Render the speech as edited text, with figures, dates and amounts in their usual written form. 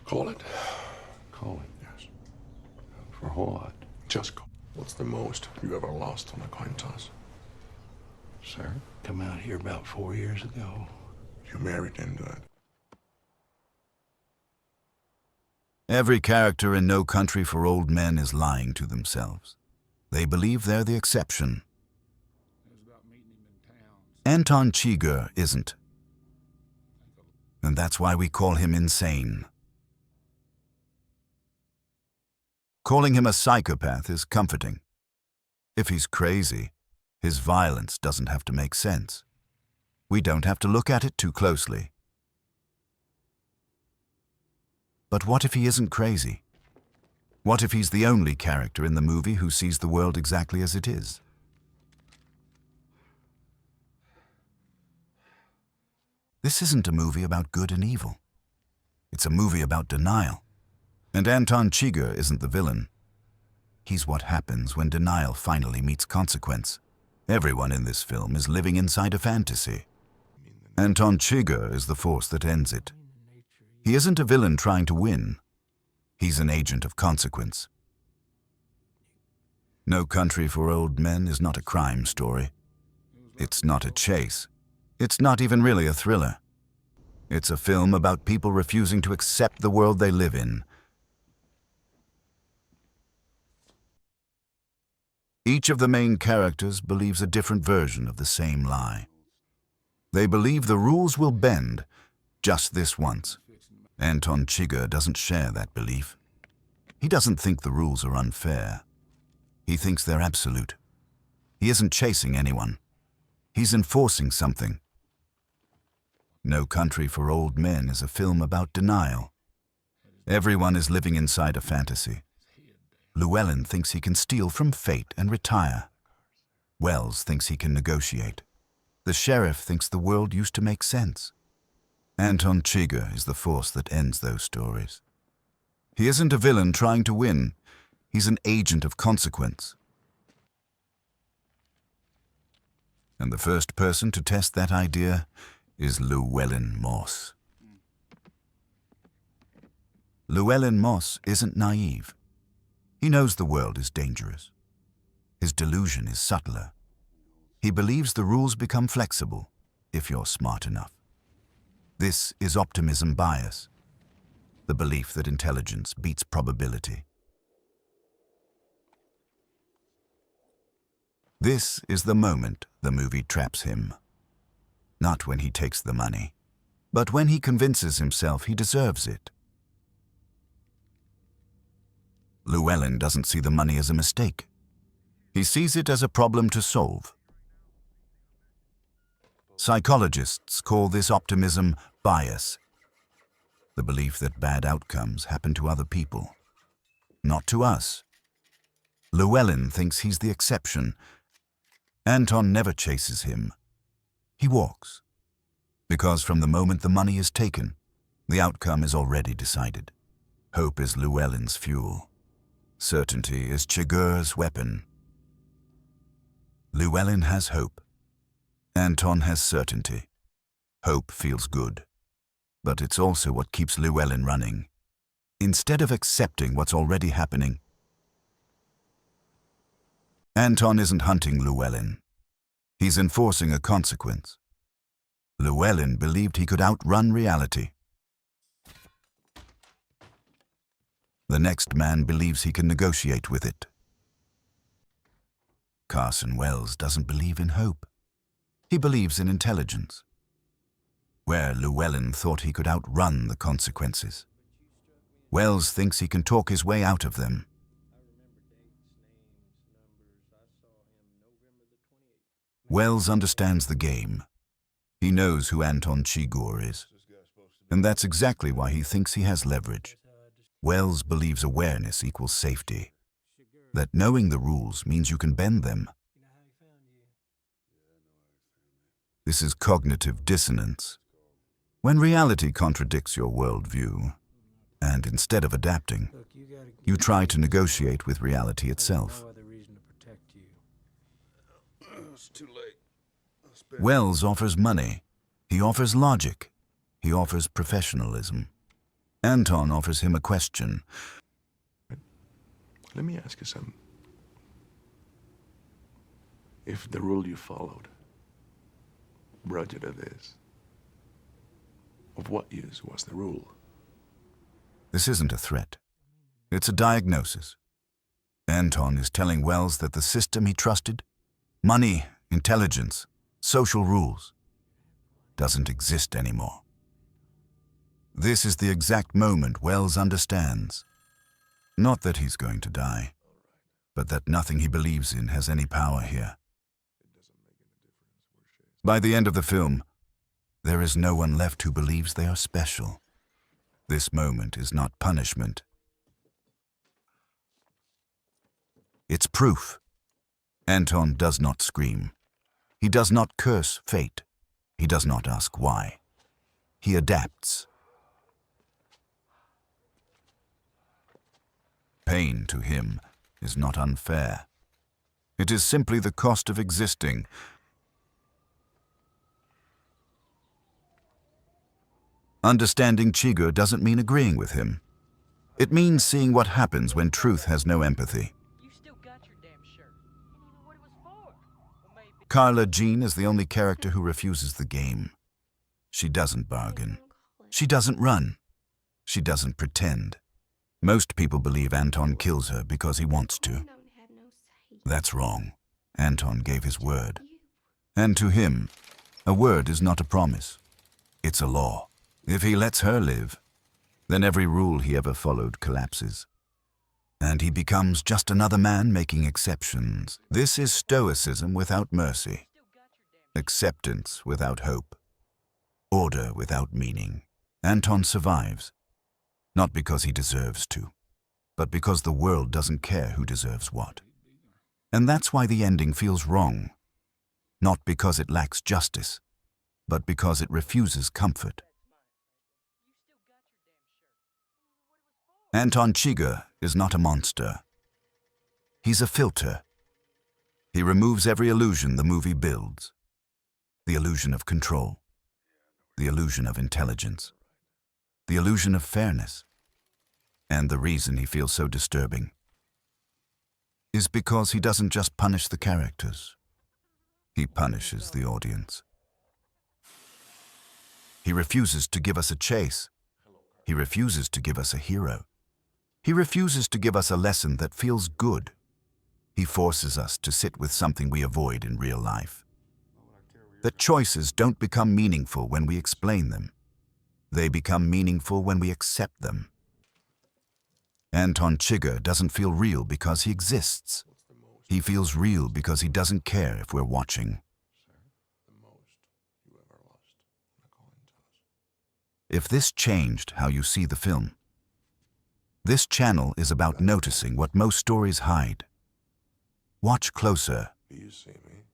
Call it? Coen. Yes. For a whole lot. Just call. What's the most you ever lost on a coin toss? Sir, come out here about 4 years ago. You married into it. Every character in No Country for Old Men is lying to themselves. They believe they're the exception. Anton Chigurh isn't. And that's why we call him insane. Calling him a psychopath is comforting. If he's crazy, his violence doesn't have to make sense. We don't have to look at it too closely. But what if he isn't crazy? What if he's the only character in the movie who sees the world exactly as it is? This isn't a movie about good and evil. It's a movie about denial. And Anton Chigurh isn't the villain. He's what happens when denial finally meets consequence. Everyone in this film is living inside a fantasy. Anton Chigurh is the force that ends it. He isn't a villain trying to win. He's an agent of consequence. No Country for Old Men is not a crime story. It's not a chase. It's not even really a thriller. It's a film about people refusing to accept the world they live in. Each of the main characters believes a different version of the same lie. They believe the rules will bend just this once. Anton Chigurh doesn't share that belief. He doesn't think the rules are unfair. He thinks they're absolute. He isn't chasing anyone. He's enforcing something. No Country for Old Men is a film about denial. Everyone is living inside a fantasy. Llewellyn thinks he can steal from fate and retire. Wells thinks he can negotiate. The sheriff thinks the world used to make sense. Anton Chigurh is the force that ends those stories. He isn't a villain trying to win. He's an agent of consequence. And the first person to test that idea is Llewellyn Moss. Llewellyn Moss isn't naive. He knows the world is dangerous. His delusion is subtler. He believes the rules become flexible if you're smart enough. This is optimism bias, the belief that intelligence beats probability. This is the moment the movie traps him. Not when he takes the money, but when he convinces himself he deserves it. Llewellyn doesn't see the money as a mistake. He sees it as a problem to solve. Psychologists call this optimism bias, the belief that bad outcomes happen to other people, not to us. Llewellyn thinks he's the exception. Anton never chases him. He walks, because from the moment the money is taken, the outcome is already decided. Hope is Llewellyn's fuel. Certainty is Chigurh's weapon. Llewellyn has hope. Anton has certainty. Hope feels good, but it's also what keeps Llewellyn running. Instead of accepting what's already happening, Anton isn't hunting Llewellyn. He's enforcing a consequence. Llewellyn believed he could outrun reality. The next man believes he can negotiate with it. Carson Wells doesn't believe in hope. He believes in intelligence. Where Llewellyn thought he could outrun the consequences, Wells thinks he can talk his way out of them. Wells understands the game. He knows who Anton Chigurh is. And that's exactly why he thinks he has leverage. Wells believes awareness equals safety. That knowing the rules means you can bend them. This is cognitive dissonance. When reality contradicts your worldview, and instead of adapting, you try to negotiate with reality itself. Wells offers money. He offers logic. He offers professionalism. Anton offers him a question. Let me ask you something. If the rule you followed brought you to this, of what use was the rule? This isn't a threat. It's a diagnosis. Anton is telling Wells that the system he trusted, money, intelligence, social rules, doesn't exist anymore. This is the exact moment Wells understands. Not that he's going to die, but that nothing he believes in has any power here. By the end of the film, there is no one left who believes they are special. This moment is not punishment. It's proof. Anton does not scream. He does not curse fate. He does not ask why. He adapts. Pain to him is not unfair. It is simply the cost of existing. Understanding Chigurh doesn't mean agreeing with him. It means seeing what happens when truth has no empathy. You still got your damn shirt. And even what it was for. Well, maybe. Carla Jean is the only character who refuses the game. She doesn't bargain. She doesn't run. She doesn't pretend. Most people believe Anton kills her because he wants to. That's wrong. Anton gave his word. And to him, a word is not a promise. It's a law. If he lets her live, then every rule he ever followed collapses. And he becomes just another man making exceptions. This is stoicism without mercy. Acceptance without hope. Order without meaning. Anton survives. Not because he deserves to, but because the world doesn't care who deserves what. And that's why the ending feels wrong. Not because it lacks justice, but because it refuses comfort. Anton Chigurh is not a monster. He's a filter. He removes every illusion the movie builds. The illusion of control. The illusion of intelligence. The illusion of fairness. And the reason he feels so disturbing is because he doesn't just punish the characters. He punishes the audience. He refuses to give us a chase. He refuses to give us a hero. He refuses to give us a lesson that feels good. He forces us to sit with something we avoid in real life. That choices don't become meaningful when we explain them. They become meaningful when we accept them. Anton Chigurh doesn't feel real because he exists. He feels real because he doesn't care if we're watching. If this changed how you see the film, this channel is about noticing what most stories hide. Watch closer. Do you see me?